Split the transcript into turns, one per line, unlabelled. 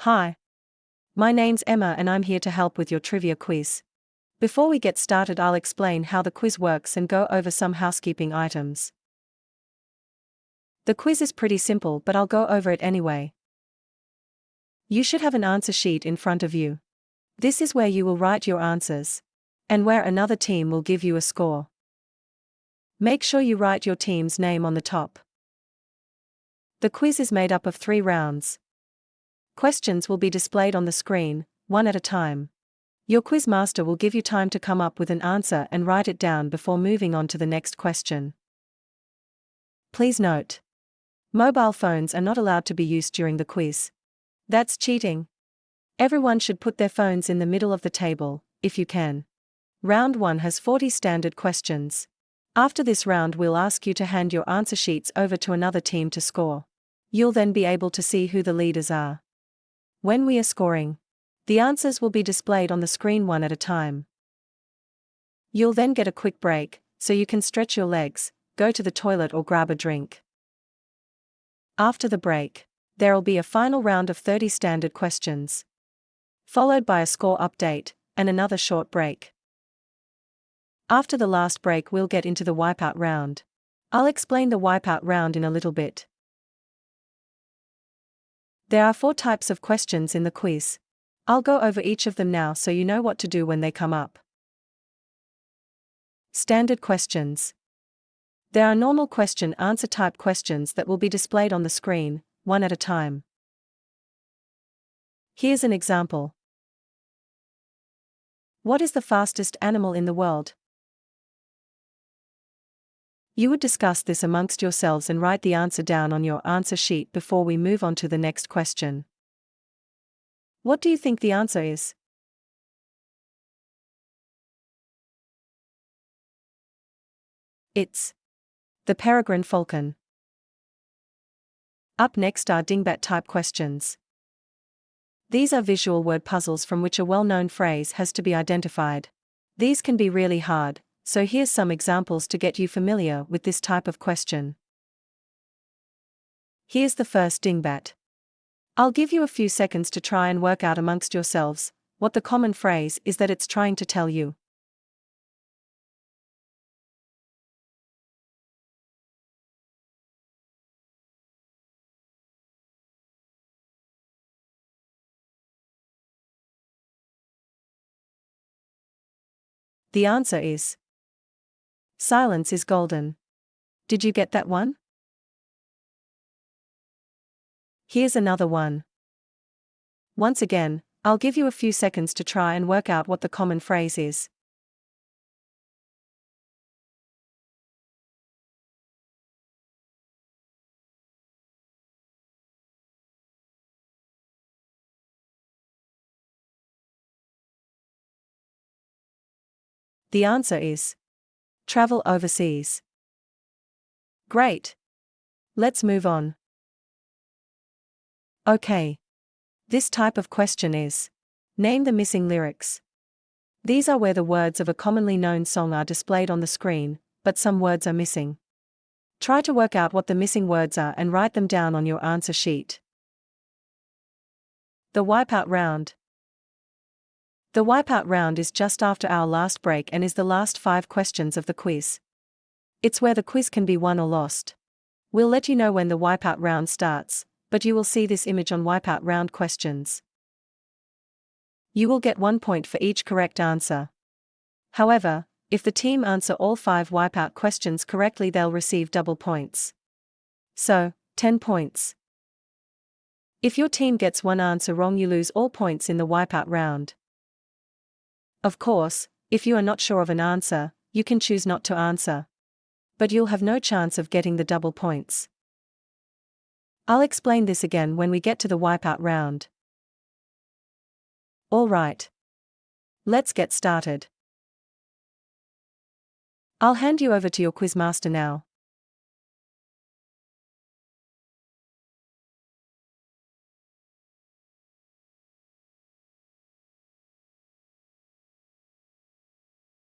Hi. My name's Emma and I'm here to help with your trivia quiz. Before we get started, I'll explain how the quiz works and go over some housekeeping items. The quiz is pretty simple, but I'll go over it anyway. You should have an answer sheet in front of you. This is where you will write your answers, and where another team will give you a score. Make sure you write your team's name on the top. The quiz is made up of 3 rounds. Questions will be displayed on the screen, one at a time. Your quiz master will give you time to come up with an answer and write it down before moving on to the next question. Please note: mobile phones are not allowed to be used during the quiz. That's cheating. Everyone should put their phones in the middle of the table, if you can. Round 1 has 40 standard questions. After this round, we'll ask you to hand your answer sheets over to another team to score. You'll then be able to see who the leaders are. When we are scoring, the answers will be displayed on the screen one at a time. You'll then get a quick break, so you can stretch your legs, go to the toilet or grab a drink. After the break, there'll be a final round of 30 standard questions, followed by a score update, and another short break. After the last break, we'll get into the wipeout round. I'll explain the wipeout round in a little bit. There are 4 types of questions in the quiz. I'll go over each of them now so you know what to do when they come up. Standard questions. There are normal question-answer type questions that will be displayed on the screen, one at a time. Here's an example. What is the fastest animal in the world? You would discuss this amongst yourselves and write the answer down on your answer sheet before we move on to the next question. What do you think the answer is? It's the peregrine falcon. Up next are dingbat type questions. These are visual word puzzles from which a well-known phrase has to be identified. These can be really hard, so here's some examples to get you familiar with this type of question. Here's the first dingbat. I'll give you a few seconds to try and work out amongst yourselves what the common phrase is that it's trying to tell you. The answer is silence is golden. Did you get that one? Here's another one. Once again, I'll give you a few seconds to try and work out what the common phrase is. The answer is travel overseas. Great. Let's move on. Okay. This type of question is name the missing lyrics. These are where the words of a commonly known song are displayed on the screen, but some words are missing. Try to work out what the missing words are and write them down on your answer sheet. The wipeout round. The wipeout round is just after our last break and is the last 5 questions of the quiz. It's where the quiz can be won or lost. We'll let you know when the wipeout round starts, but you will see this image on wipeout round questions. You will get 1 point for each correct answer. However, if the team answer all 5 wipeout questions correctly, they'll receive double points. So, 10 points. If your team gets 1 answer wrong, you lose all points in the wipeout round. Of course, if you are not sure of an answer, you can choose not to answer. But you'll have no chance of getting the double points. I'll explain this again when we get to the wipeout round. All right. Let's get started. I'll hand you over to your quizmaster now.